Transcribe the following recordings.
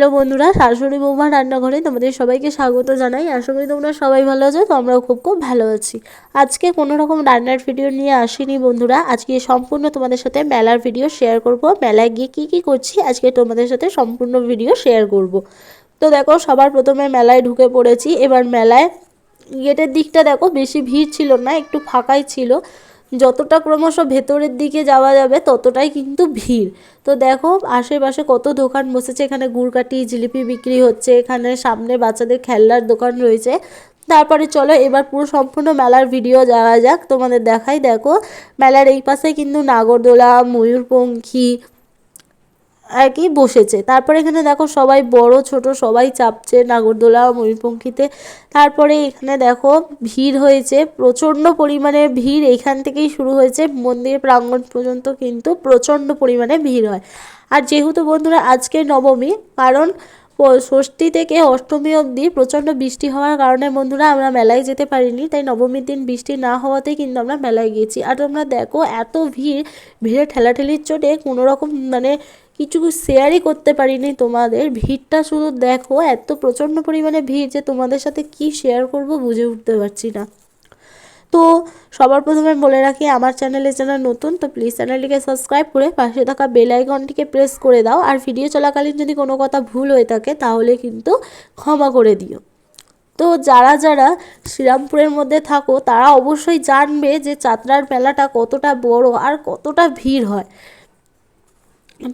Hello বন্ধুরা, শাশুড়ি বৌমা রান্নাঘরে তোমাদের সবাইকে স্বাগত জানাই। আশা করি তোমরা সবাই ভালো আছো, তো আমরাও খুব ভালো আছি। আজকে কোনো রকম রান্নার ভিডিও নিয়ে আসিনি বন্ধুরা, আজকে সম্পূর্ণ তোমাদের সাথে মেলার ভিডিও শেয়ার করব। মেলায় গিয়ে কি করছি আজকে তোমাদের সাথে সম্পূর্ণ ভিডিও শেয়ার করব। তো দেখো, সবার প্রথমে মেলায় ঢুকে পড়েছি। এবার মেলায় গেটের দিকটা দেখো বেশি ভিড় ছিল না, একটু ফাঁকাই ছিল। যতটা ক্রমশ ভেতরের দিকে যাওয়া যাবে ততটাই কিন্তু ভিড়। তো দেখো আশেপাশে কত দোকান বসেছে, এখানে গুড়কাঠি জিলিপি বিক্রি হচ্ছে, এখানে সামনে বাচ্চাদের খেলনার দোকান রয়েছে। তারপরে চলো এবার পুরো সম্পূর্ণ মেলার ভিডিও যাওয়া যাক, তোমাদের দেখাই। দেখো মেলার এই পাশে কিন্তু নাগরদোলা, ময়ূরপঙ্খী আর কি বসেছে। তারপরে এখানে দেখো সবাই বড় ছোট সবাই চাপছে নাগরদোলা ময়ূরপঙ্খীতে। তারপরে এখানে দেখো ভিড় হয়েছে, প্রচণ্ড পরিমাণে ভিড়। এখান থেকেই শুরু হয়েছে মন্দির প্রাঙ্গণ পর্যন্ত কিন্তু প্রচণ্ড পরিমাণে ভিড় হয়। আর যেহেতু বন্ধুরা আজকে নবমী, কারণ ষষ্ঠী থেকে অষ্টমী অবধি প্রচণ্ড বৃষ্টি হওয়ার কারণে বন্ধুরা আমরা মেলায় যেতে পারিনি, তাই নবমীর দিন বৃষ্টি না হওয়াতেই কিন্তু আমরা মেলায় গিয়েছি। আর তোমরা দেখো এত ভিড়ে ঠেলাঠেলির চোটে কোনো রকম কিছু শেয়ারই করতে পারিনি তোমাদের। ভিড়টা শুধু দেখো, এত প্রচণ্ড পরিমাণে ভিড় যে তোমাদের সাথে কি শেয়ার করব বুঝে উঠতে পারছি না। তো সবার প্রথমে বলে রাখি, আমার চ্যানেলে যারা নতুন তো প্লিজ চ্যানেলটিকে সাবস্ক্রাইব করে পাশে থাকা বেল আইকনটিকে প্রেস করে দাও। আর ভিডিও চলাকালীন যদি কোনো কথা ভুল হয়ে থাকে তাহলে কিন্তু ক্ষমা করে দিও। তো যারা যারা শ্রীরামপুরের মধ্যে থাকো তারা অবশ্যই জানবে যে যাত্রার মেলাটা কতটা বড় আর কতটা ভিড় হয়।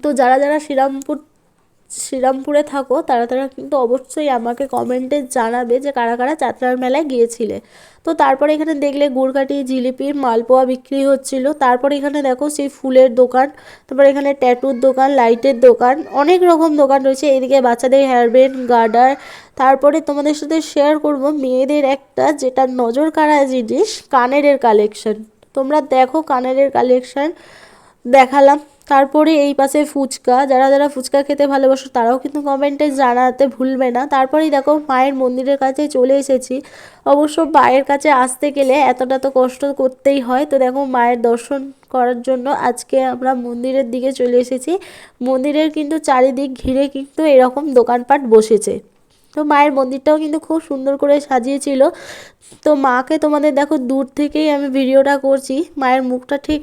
তো যারা যারা শ্রীরামপুরে থাকো তারা কিন্তু অবশ্যই আমাকে কমেন্টে জানাবে যে কারা কারা যাত্রার মেলায় গিয়েছিলে। তো তারপরে এখানে দেখলে গুড়কাঠি জিলিপির মালপোয়া বিক্রি হচ্ছিল। তারপরে এখানে দেখো সেই ফুলের দোকান, তারপরে এখানে ট্যাটুর দোকান, লাইটের দোকান, অনেক রকম দোকান রয়েছে। এদিকে বাচ্চাদের হেয়ারব্যান্ড, গার্ডার। তারপরে তোমাদের সাথে শেয়ার করব মেয়েদের একটা যেটা নজর কাড়া জিনিস, কানের কালেকশন। তোমরা দেখো কানের কালেকশন দেখালাম। তারপরে এই পাশে ফুচকা, যারা যারা ফুচকা খেতে ভালোবাসো তারাও কিন্তু কমেন্টে জানাতে ভুলবে না। তারপরেই দেখো মায়ের মন্দিরের কাছে চলে এসেছি। অবশ্য মায়ের কাছে আসতে গেলে এতটা তো কষ্ট করতেই হয়। তো দেখো মায়ের দর্শন করার জন্য আজকে আমরা মন্দিরের দিকে চলে এসেছি। মন্দিরের কিন্তু চারিদিক ঘিরে কিন্তু এরকম দোকানপাট বসেছে। তো মায়ের মন্দিরটাও কিন্তু খুব সুন্দর করে সাজিয়েছিল। তো মাকে তোমাদের দেখো দূর থেকেই আমি ভিডিওটা করছি, মায়ের মুখটা ঠিক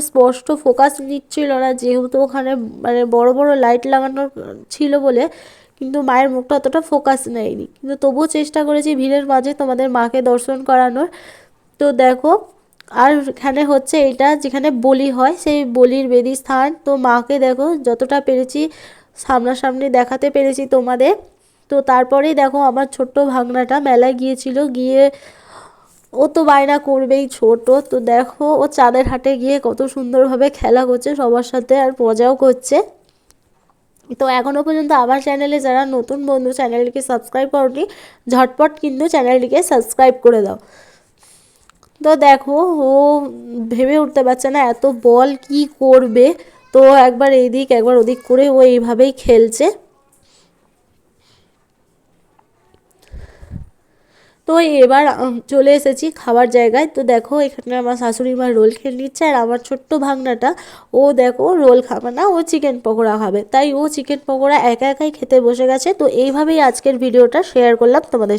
স্পষ্ট ফোকাস নিচ্ছিল না, যেহেতু ওখানে বড় বড় লাইট লাগানো ছিল বলে কিন্তু মায়ের মুখটা অতটা ফোকাস নেয়নি। কিন্তু তবুও চেষ্টা করেছি ভিড়ের মাঝে তোমাদের মাকে দর্শন করানোর। তো দেখো আর এখানে হচ্ছে এটা যেখানে বলি হয়, সেই বলির বেদি স্থান। তো মাকে দেখো যতটা পেরেছি সামনাসামনি দেখাতে পেরেছি তোমাদের। তো তারপরেই দেখো আমার ছোট্ট ভাগনাটা মেলায় গিয়েছিল, গিয়ে ও তো বায়না করবেই ছোট। তো দেখো ও চাঁদের হাটে গিয়ে কত সুন্দরভাবে খেলা করছে সবার সাথে আর মজাও করছে। তো এখনও পর্যন্ত আমার চ্যানেলে যারা নতুন বন্ধু চ্যানেলটিকে সাবস্ক্রাইব করনি, ঝটপট কিন্তু চ্যানেলটিকে সাবস্ক্রাইব করে দাও। তো দেখো ও ভেবে উঠতে পারছে না এত বল কি করবে, তো একবার এইদিক একবার ওদিক করে ও এইভাবেই খেলছে। তো এবার চলে এসেছি খাবার জায়গায়। তো দেখো এখানে আমার শাশুড়ি মা রোল খেয়ে নিচ্ছে, আর আমার ছোট্ট ভাগনাটা ও দেখো রোল খাবে না, ও চিকেন পকোড়া খাবে, তাই ও চিকেন পকোড়া একা একাই খেতে বসে গেছে। তো এইভাবেই আজকের ভিডিওটা শেয়ার করলাম তোমাদের।